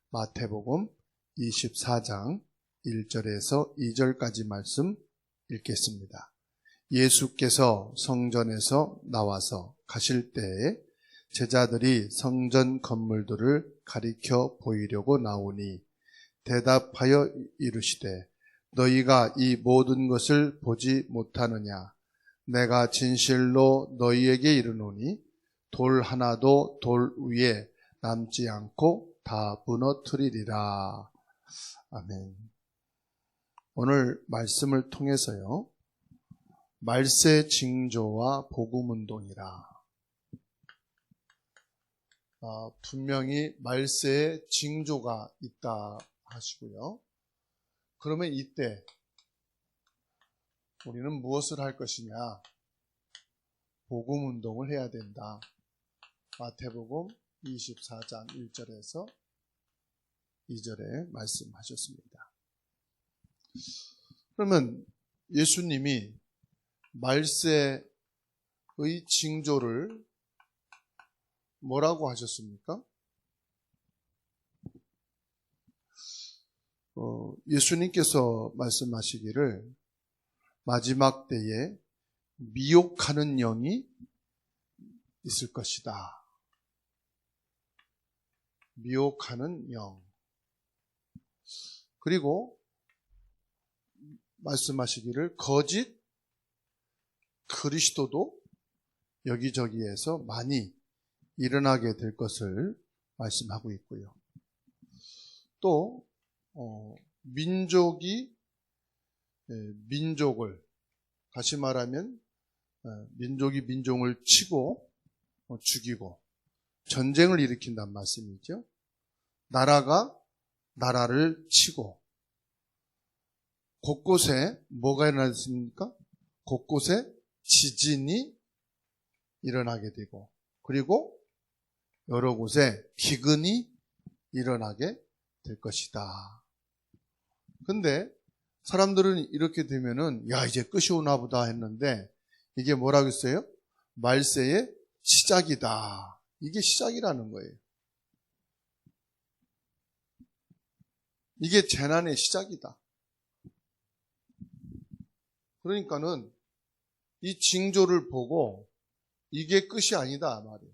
마태복음 24장 1절에서 2절까지 말씀 읽겠습니다. 예수께서 성전에서 나와서 가실 때에 제자들이 성전 건물들을 가리켜 보이려고 나오니 대답하여 이르시되 너희가 이 모든 것을 보지 못하느냐? 내가 진실로 너희에게 이르노니 돌 하나도 돌 위에 남지 않고 다 무너뜨리리라. 아멘. 오늘 말씀을 통해서요, 말세 징조와 복음운동이라. 분명히 말세에 징조가 있다 하시고요. 그러면 이때 우리는 무엇을 할 것이냐? 복음운동을 해야 된다. 마태복음 24장 1절에서 2절에 말씀하셨습니다. 그러면 예수님이 말세의 징조를 뭐라고 하셨습니까? 예수님께서 말씀하시기를 마지막 때에 미혹하는 영이 있을 것이다. 미혹하는 영. 그리고 말씀하시기를 거짓 그리스도도 여기저기에서 많이 일어나게 될 것을 말씀하고 있고요. 또 민족이 민족을, 다시 말하면 민족이 민족을 치고 죽이고 전쟁을 일으킨다는 말씀이죠. 나라가 나라를 치고 곳곳에 뭐가 일어났습니까? 곳곳에 지진이 일어나게 되고, 그리고 여러 곳에 기근이 일어나게 될 것이다. 근데 사람들은 이렇게 되면은 야, 이제 끝이 오나 보다 했는데 이게 뭐라고 했어요? 말세의 시작이다. 이게 시작이라는 거예요. 이게 재난의 시작이다. 그러니까는 이 징조를 보고 이게 끝이 아니다 말이에요.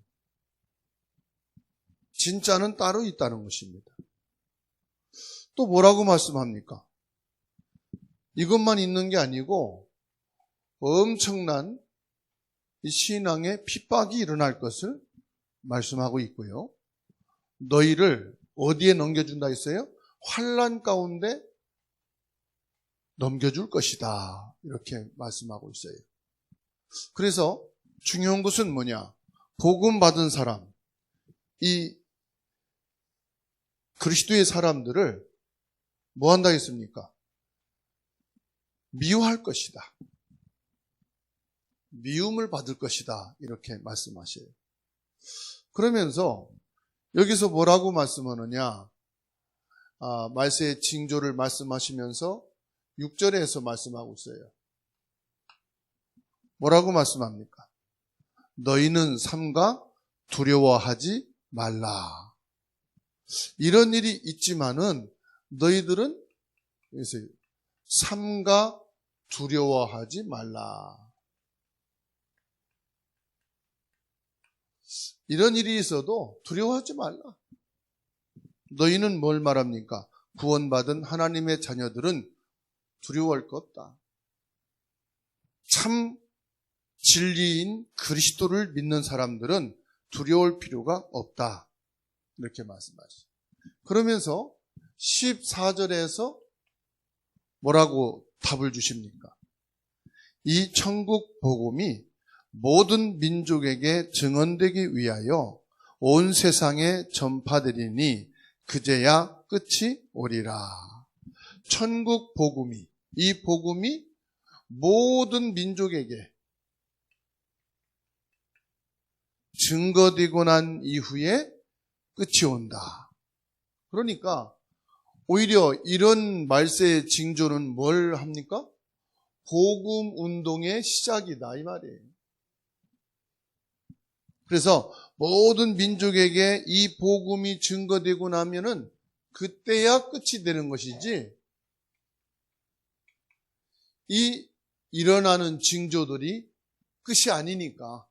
진짜는 따로 있다는 것입니다. 또 뭐라고 말씀합니까? 이것만 있는 게 아니고 엄청난 이 신앙의 핍박이 일어날 것을 말씀하고 있고요. 너희를 어디에 넘겨준다 했어요? 환난 가운데 넘겨줄 것이다. 이렇게 말씀하고 있어요. 그래서 중요한 것은 뭐냐? 복음 받은 사람, 이 그리스도의 사람들을 뭐 한다 했습니까? 미워할 것이다. 미움을 받을 것이다. 이렇게 말씀하셔요. 그러면서 여기서 뭐라고 말씀하느냐? 말세의 징조를 말씀하시면서 6절에서 말씀하고 있어요. 뭐라고 말씀합니까? 너희는 삼가 두려워하지 말라. 이런 일이 있지만은 너희들은 삼가 두려워하지 말라. 이런 일이 있어도 두려워하지 말라. 너희는 뭘 말합니까? 구원받은 하나님의 자녀들은 두려워할 것 없다. 참 진리인 그리스도를 믿는 사람들은 두려울 필요가 없다. 이렇게 말씀하시죠. 그러면서 14절에서 뭐라고 답을 주십니까? 이 천국 복음이 모든 민족에게 증언되기 위하여 온 세상에 전파되리니 그제야 끝이 오리라. 천국 복음이, 이 복음이 모든 민족에게 증거되고 난 이후에 끝이 온다. 그러니까 오히려 이런 말세의 징조는 뭘 합니까? 복음 운동의 시작이다 이 말이에요. 그래서 모든 민족에게 이 복음이 증거되고 나면은 그때야 끝이 되는 것이지, 이 일어나는 징조들이 끝이 아니니까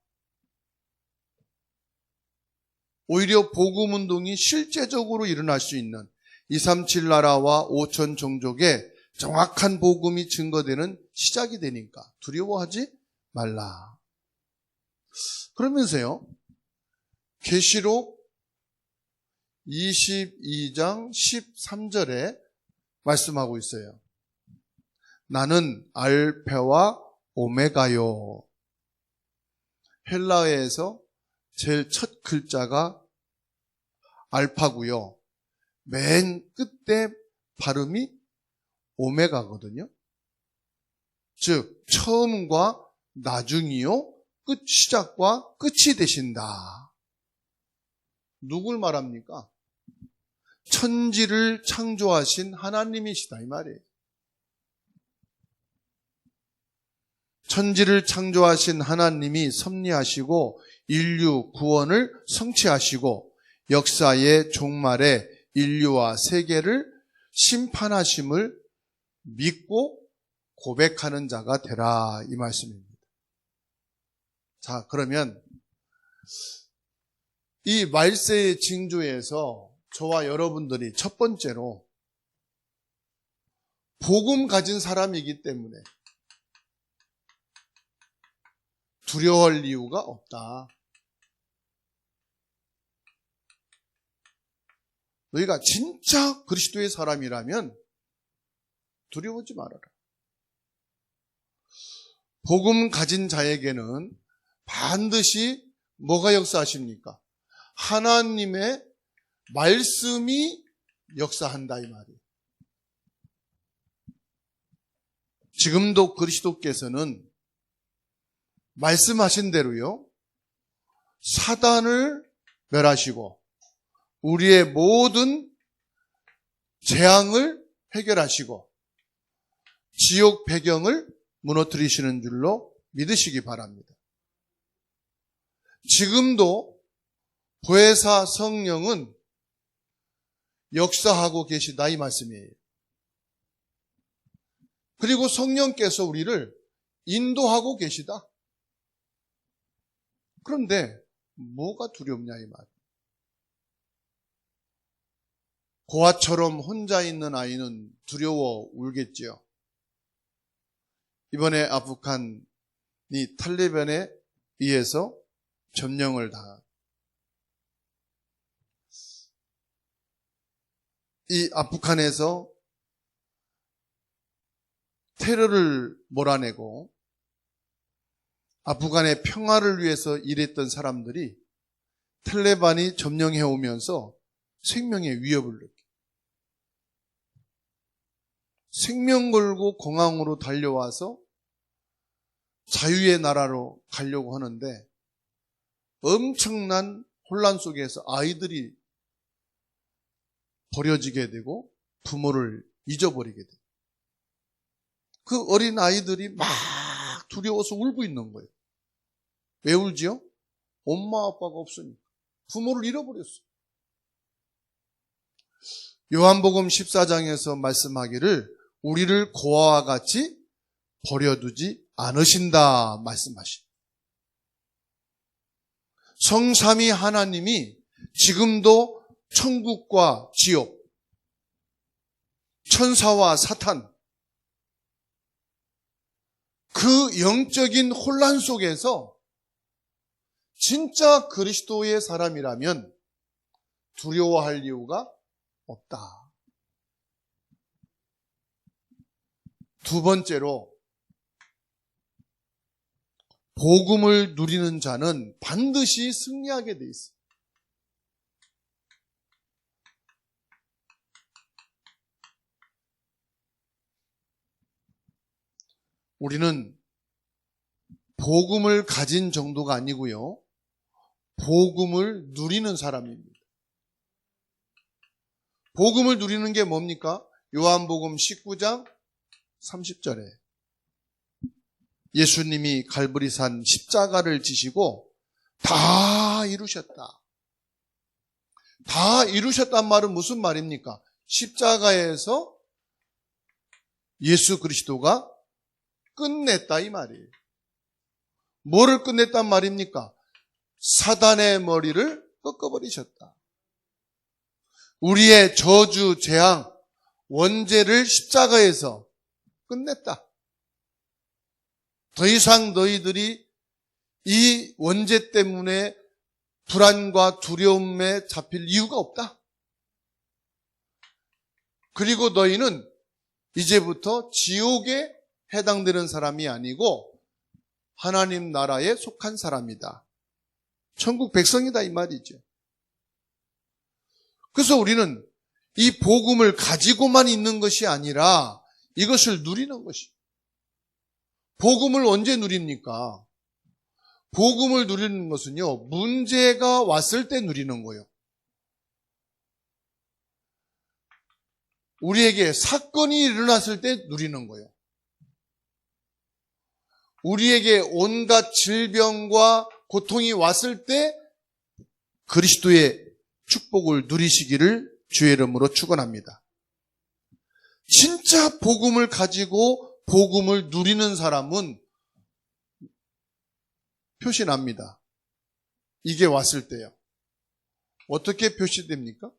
오히려 복음운동이 실제적으로 일어날 수 있는 237 나라와 5천 종족의 정확한 복음이 증거되는 시작이 되니까 두려워하지 말라. 그러면서요, 계시록 22장 13절에 말씀하고 있어요. 나는 알페와 오메가요. 헬라어에서 제일 첫 글자가 알파고요. 맨 끝에 발음이 오메가거든요. 즉 처음과 나중이요, 시작과 끝이 되신다. 누굴 말합니까? 천지를 창조하신 하나님이시다 이 말이에요. 천지를 창조하신 하나님이 섭리하시고 인류 구원을 성취하시고 역사의 종말에 인류와 세계를 심판하심을 믿고 고백하는 자가 되라 이 말씀입니다. 자, 그러면 이 말세의 징조에서 저와 여러분들이 첫 번째로 복음 가진 사람이기 때문에 두려워할 이유가 없다. 너희가 진짜 그리스도의 사람이라면 두려워하지 말아라. 복음 가진 자에게는 반드시 뭐가 역사하십니까? 하나님의 말씀이 역사한다 이 말이에요. 지금도 그리스도께서는 말씀하신 대로요, 사단을 멸하시고 우리의 모든 재앙을 해결하시고 지옥 배경을 무너뜨리시는 줄로 믿으시기 바랍니다. 지금도 보혜사 성령은 역사하고 계시다 이 말씀이에요. 그리고 성령께서 우리를 인도하고 계시다. 그런데 뭐가 두렵냐 이 말. 고아처럼 혼자 있는 아이는 두려워 울겠지요. 이번에 아프간이 탈레반에 의해서 점령을 당한 이 아프간에서 테러를 몰아내고 아프간의 평화를 위해서 일했던 사람들이 탈레반이 점령해 오면서 생명의 위협을 느껴 생명 걸고 공항으로 달려와서 자유의 나라로 가려고 하는데 엄청난 혼란 속에서 아이들이 버려지게 되고 부모를 잊어버리게 돼요. 그 어린 아이들이 막 두려워서 울고 있는 거예요. 왜 울지요? 엄마 아빠가 없으니까. 부모를 잃어버렸어요. 요한복음 14장에서 말씀하기를 우리를 고아와 같이 버려두지 않으신다 말씀하시죠. 성삼위 하나님이 지금도 천국과 지옥, 천사와 사탄, 그 영적인 혼란 속에서 진짜 그리스도의 사람이라면 두려워할 이유가 없다. 두 번째로, 복음을 누리는 자는 반드시 승리하게 돼 있어요. 우리는 복음을 가진 정도가 아니고요, 복음을 누리는 사람입니다. 복음을 누리는 게 뭡니까? 요한복음 19장 30절에 예수님이 갈보리산 십자가를 지시고 다 이루셨다. 다 이루셨단 말은 무슨 말입니까? 십자가에서 예수 그리스도가 끝냈다 이 말이에요. 뭐를 끝냈단 말입니까? 사단의 머리를 꺾어버리셨다. 우리의 저주, 재앙, 원죄를 십자가에서 끝냈다. 더 이상 너희들이 이 원죄 때문에 불안과 두려움에 잡힐 이유가 없다. 그리고 너희는 이제부터 지옥에 해당되는 사람이 아니고 하나님 나라에 속한 사람이다. 천국 백성이다 이 말이죠. 그래서 우리는 이 복음을 가지고만 있는 것이 아니라 이것을 누리는 것이. 복음을 언제 누립니까? 복음을 누리는 것은요, 문제가 왔을 때 누리는 거예요. 우리에게 사건이 일어났을 때 누리는 거예요. 우리에게 온갖 질병과 고통이 왔을 때 그리스도의 축복을 누리시기를 주의 이름으로 축원합니다. 진짜 복음을 가지고 복음을 누리는 사람은 표시납니다. 이게 왔을 때요. 어떻게 표시됩니까?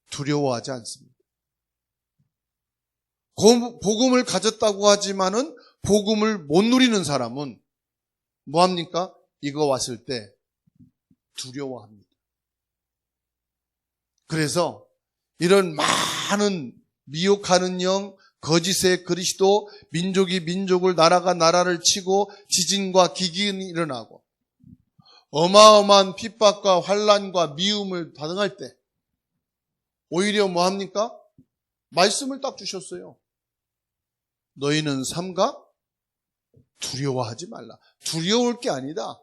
두려워하지 않습니다. 복음을 가졌다고 하지만은 복음을 못 누리는 사람은 뭐합니까? 이거 왔을 때 두려워합니다. 그래서 이런 많은 미혹하는 영, 거짓의 그리스도, 민족이 민족을, 나라가 나라를 치고 지진과 기근이 일어나고 어마어마한 핍박과 환난과 미움을 당할 때 오히려 뭐합니까? 말씀을 딱 주셨어요. 너희는 삼가 두려워하지 말라. 두려울 게 아니다.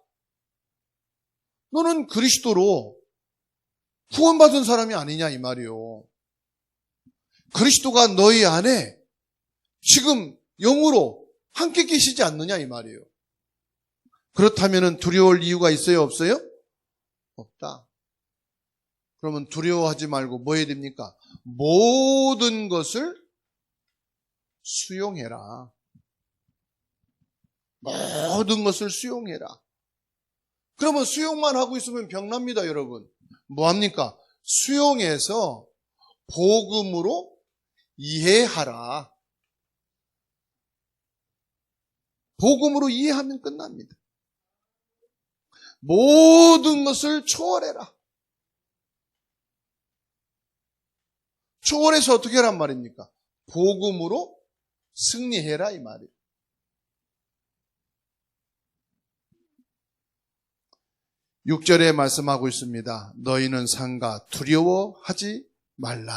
너는 그리스도로 구원받은 사람이 아니냐 이 말이요. 그리스도가 너희 안에 지금 영으로 함께 계시지 않느냐 이 말이에요. 그렇다면 두려울 이유가 있어요? 없어요? 없다. 그러면 두려워하지 말고 뭐 해야 됩니까? 모든 것을 수용해라. 모든 것을 수용해라. 그러면 수용만 하고 있으면 병납니다, 여러분. 뭐합니까? 수용해서 복음으로 이해하라. 복음으로 이해하면 끝납니다. 모든 것을 초월해라. 초월해서 어떻게 하란 말입니까? 복음으로 승리해라 이 말이에요. 육 절에 말씀하고 있습니다. 너희는 삼가 두려워하지 말라.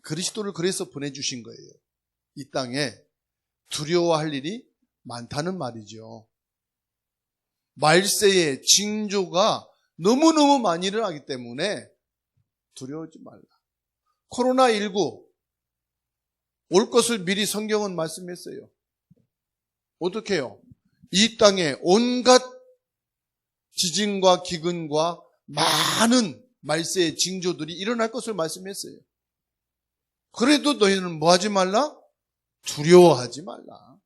그리스도를 그래서 보내주신 거예요. 이 땅에 두려워할 일이 많다는 말이죠. 말세의 징조가 너무너무 많이 일어나기 때문에 두려워하지 말라. 코로나19 올 것을 미리 성경은 말씀했어요. 어떻게 해요? 이 땅에 온갖 지진과 기근과 많은 말세의 징조들이 일어날 것을 말씀했어요. 그래도 너희는 뭐 하지 말라? 두려워하지 말라.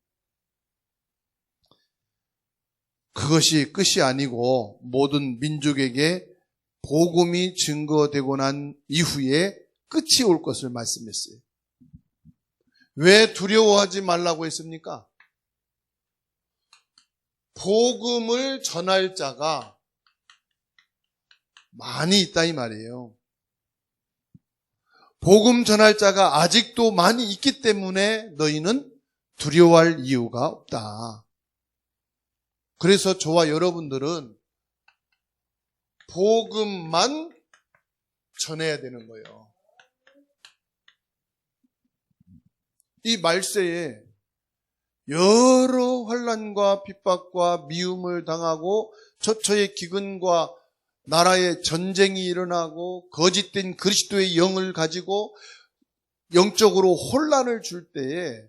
그것이 끝이 아니고 모든 민족에게 복음이 증거되고 난 이후에 끝이 올 것을 말씀했어요. 왜 두려워하지 말라고 했습니까? 복음을 전할 자가 많이 있다 이 말이에요. 복음 전할 자가 아직도 많이 있기 때문에 너희는 두려워할 이유가 없다. 그래서 저와 여러분들은 복음만 전해야 되는 거예요. 이 말세에 여러 환난과 핍박과 미움을 당하고 처처의 기근과 나라의 전쟁이 일어나고 거짓된 그리스도의 영을 가지고 영적으로 혼란을 줄 때에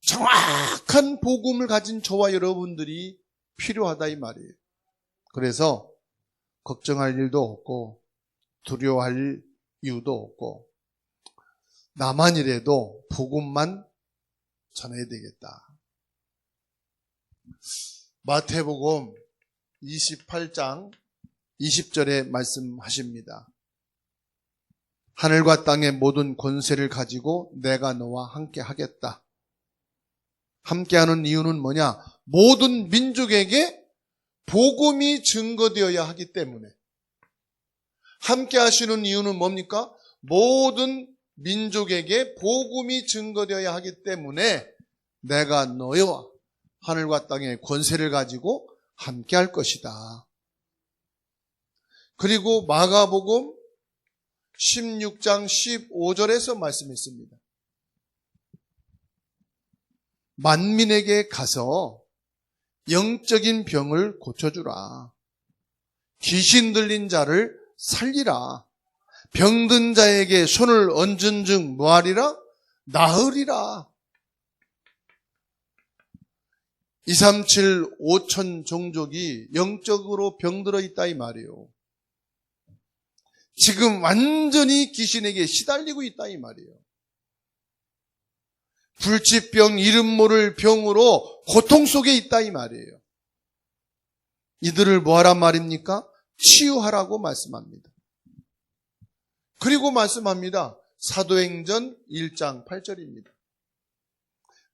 정확한 복음을 가진 저와 여러분들이 필요하다 이 말이에요. 그래서 걱정할 일도 없고 두려워할 이유도 없고 나만이라도 복음만 전해야 되겠다. 마태복음 28장 20절에 말씀하십니다. 하늘과 땅의 모든 권세를 가지고 내가 너와 함께 하겠다. 함께하는 이유는 뭐냐? 모든 민족에게 복음이 증거되어야 하기 때문에. 함께 하시는 이유는 뭡니까? 모든 민족에게 복음이 증거되어야 하기 때문에 내가 너와 하늘과 땅의 권세를 가지고 함께 할 것이다. 그리고 마가복음 16장 15절에서 말씀했습니다. 만민에게 가서 영적인 병을 고쳐주라. 귀신 들린 자를 살리라. 병든 자에게 손을 얹은 즉 뭐하리라? 나으리라. 237 5천 종족이 영적으로 병들어 있다 이 말이에요. 지금 완전히 귀신에게 시달리고 있다 이 말이에요. 불치병, 이름 모를 병으로 고통 속에 있다 이 말이에요. 이들을 뭐하란 말입니까? 치유하라고 말씀합니다. 그리고 말씀합니다. 사도행전 1장 8절입니다.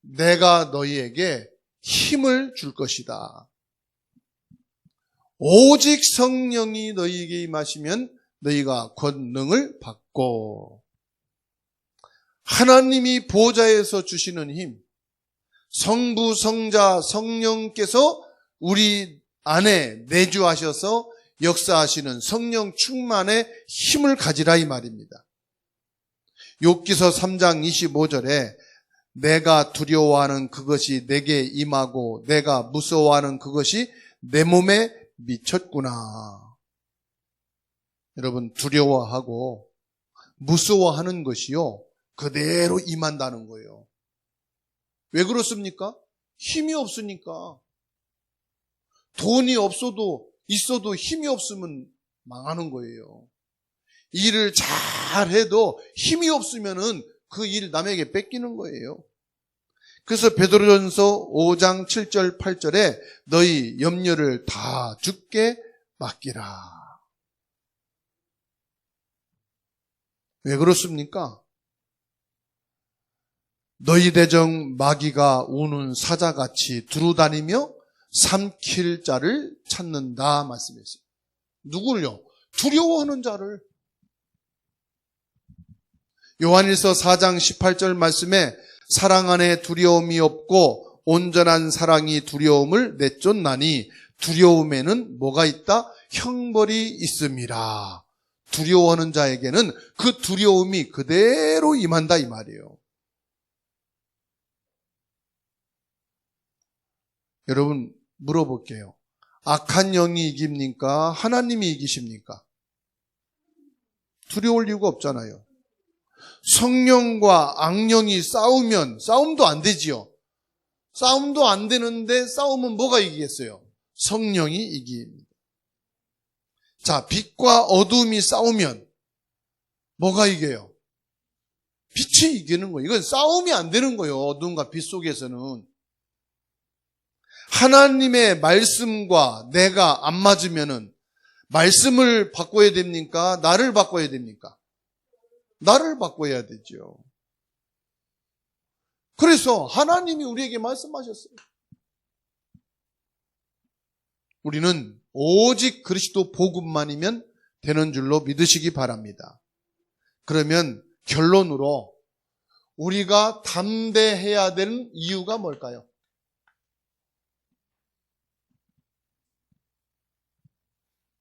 내가 너희에게 힘을 줄 것이다. 오직 성령이 너희에게 임하시면 너희가 권능을 받고, 하나님이 보좌에서 주시는 힘, 성부, 성자, 성령께서 우리 안에 내주하셔서 역사하시는 성령 충만의 힘을 가지라 이 말입니다. 욥기서 3장 25절에 내가 두려워하는 그것이 내게 임하고 내가 무서워하는 그것이 내 몸에 미쳤구나. 여러분, 두려워하고 무서워하는 것이요 그대로 임한다는 거예요. 왜 그렇습니까? 힘이 없으니까. 돈이 있어도 힘이 없으면 망하는 거예요. 일을 잘해도 힘이 없으면은 그 일 남에게 뺏기는 거예요. 그래서 베드로전서 5장 7절 8절에 너희 염려를 다 주께 맡기라. 왜 그렇습니까? 너희 대적 마귀가 우는 사자같이 두루다니며 삼킬 자를 찾는다 말씀했어요. 누구를요? 두려워하는 자를. 요한일서 4장 18절 말씀에 사랑 안에 두려움이 없고 온전한 사랑이 두려움을 내쫓나니 두려움에는 뭐가 있다? 형벌이 있음이라. 두려워하는 자에게는 그 두려움이 그대로 임한다 이 말이에요. 여러분 물어볼게요. 악한 영이 이깁니까? 하나님이 이기십니까? 두려울 이유가 없잖아요. 성령과 악령이 싸우면 싸움도 안 되지요. 싸움도 안 되는데 싸우면 뭐가 이기겠어요? 성령이 이깁니다. 자, 빛과 어둠이 싸우면 뭐가 이겨요? 빛이 이기는 거예요. 이건 싸움이 안 되는 거예요. 어둠과 빛 속에서는. 하나님의 말씀과 내가 안 맞으면은 말씀을 바꿔야 됩니까? 나를 바꿔야 됩니까? 나를 바꿔야 되죠. 그래서 하나님이 우리에게 말씀하셨어요. 우리는 오직 그리스도 복음만이면 되는 줄로 믿으시기 바랍니다. 그러면 결론으로 우리가 담대해야 되는 이유가 뭘까요?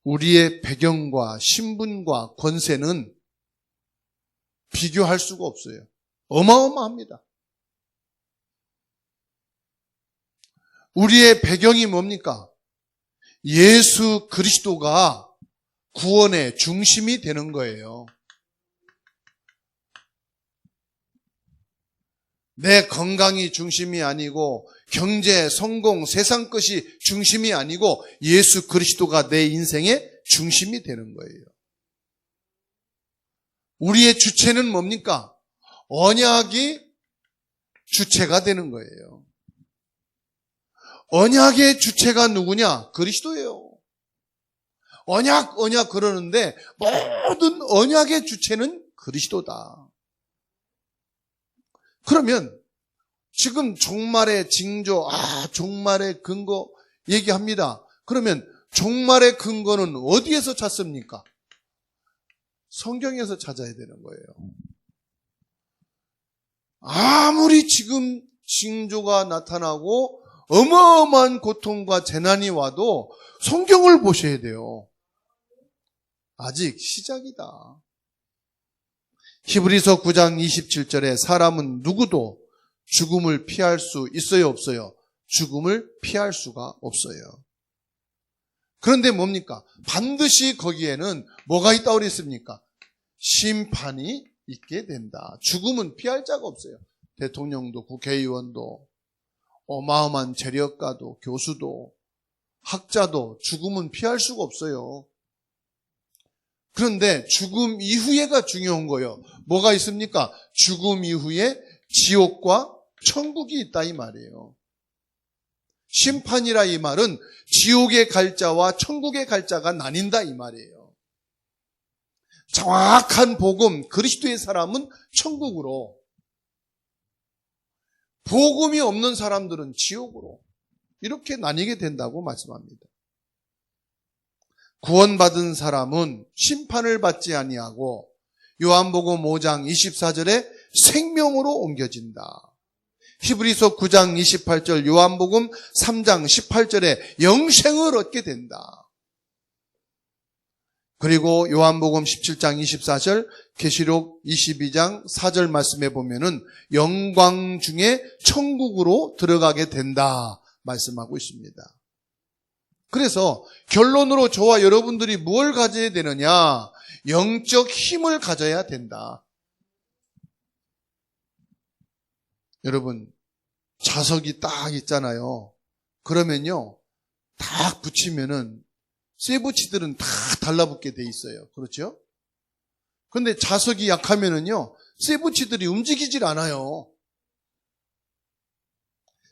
우리의 배경과 신분과 권세는 비교할 수가 없어요. 어마어마합니다. 우리의 배경이 뭡니까? 예수 그리스도가 구원의 중심이 되는 거예요. 내 건강이 중심이 아니고 경제, 성공, 세상 것이 중심이 아니고 예수 그리스도가 내 인생의 중심이 되는 거예요. 우리의 주체는 뭡니까? 언약이 주체가 되는 거예요. 언약의 주체가 누구냐? 그리스도예요. 언약 그러는데 모든 언약의 주체는 그리스도다. 그러면 지금 종말의 징조, 종말의 근거 얘기합니다. 그러면 종말의 근거는 어디에서 찾습니까? 성경에서 찾아야 되는 거예요. 아무리 지금 징조가 나타나고 어마어마한 고통과 재난이 와도 성경을 보셔야 돼요. 아직 시작이다. 히브리서 9장 27절에 사람은 누구도 죽음을 피할 수 있어요, 없어요? 죽음을 피할 수가 없어요. 그런데 뭡니까? 반드시 거기에는 뭐가 있다고 그랬습니까? 심판이 있게 된다. 죽음은 피할 자가 없어요. 대통령도, 국회의원도, 어마어마한 재력가도, 교수도, 학자도 죽음은 피할 수가 없어요. 그런데 죽음 이후에가 중요한 거예요. 뭐가 있습니까? 죽음 이후에 지옥과 천국이 있다 이 말이에요. 심판이라 이 말은 지옥에 갈 자와 천국에 갈 자가 나뉜다 이 말이에요. 정확한 복음, 그리스도의 사람은 천국으로, 복음이 없는 사람들은 지옥으로, 이렇게 나뉘게 된다고 말씀합니다. 구원받은 사람은 심판을 받지 아니하고 요한복음 5장 24절에 생명으로 옮겨진다. 히브리서 9장 28절, 요한복음 3장 18절에 영생을 얻게 된다. 그리고 요한복음 17장 24절, 계시록 22장 4절 말씀에 보면은 영광 중에 천국으로 들어가게 된다 말씀하고 있습니다. 그래서 결론으로 저와 여러분들이 뭘 가져야 되느냐? 영적 힘을 가져야 된다. 여러분, 자석이 딱 있잖아요. 그러면요, 딱 붙이면은 쇠붙이들은 다 달라붙게 돼 있어요. 그렇죠? 그런데 자석이 약하면은요, 쇠붙이들이 움직이질 않아요.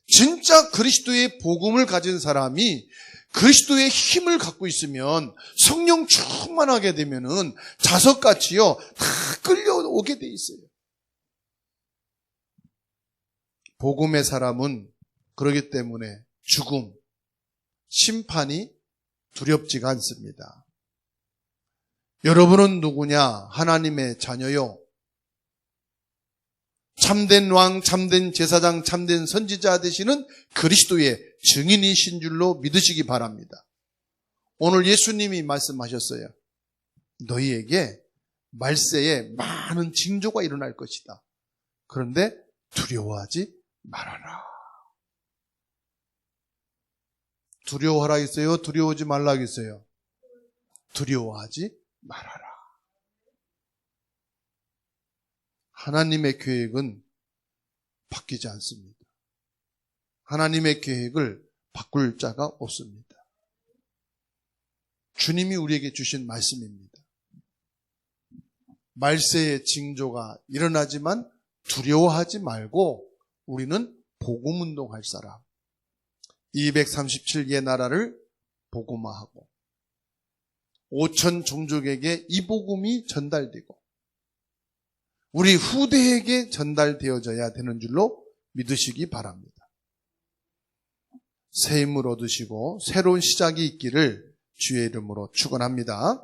진짜 그리스도의 복음을 가진 사람이 그리스도의 힘을 갖고 있으면, 성령 충만하게 되면은 자석같이요, 다 끌려오게 돼 있어요. 복음의 사람은 그러기 때문에 죽음, 심판이 두렵지가 않습니다. 여러분은 누구냐? 하나님의 자녀요. 참된 왕, 참된 제사장, 참된 선지자 되시는 그리스도의 증인이신 줄로 믿으시기 바랍니다. 오늘 예수님이 말씀하셨어요. 너희에게 말세에 많은 징조가 일어날 것이다. 그런데 두려워하지 말아라. 두려워하라 했어요? 두려워하지 말라 했어요? 두려워하지 말아라. 하나님의 계획은 바뀌지 않습니다. 하나님의 계획을 바꿀 자가 없습니다. 주님이 우리에게 주신 말씀입니다. 말세의 징조가 일어나지만 두려워하지 말고 우리는 복음운동할 사람, 237개 나라를 복음화하고 5천 종족에게 이 복음이 전달되고 우리 후대에게 전달되어져야 되는 줄로 믿으시기 바랍니다. 새 힘을 얻으시고 새로운 시작이 있기를 주의 이름으로 축원합니다.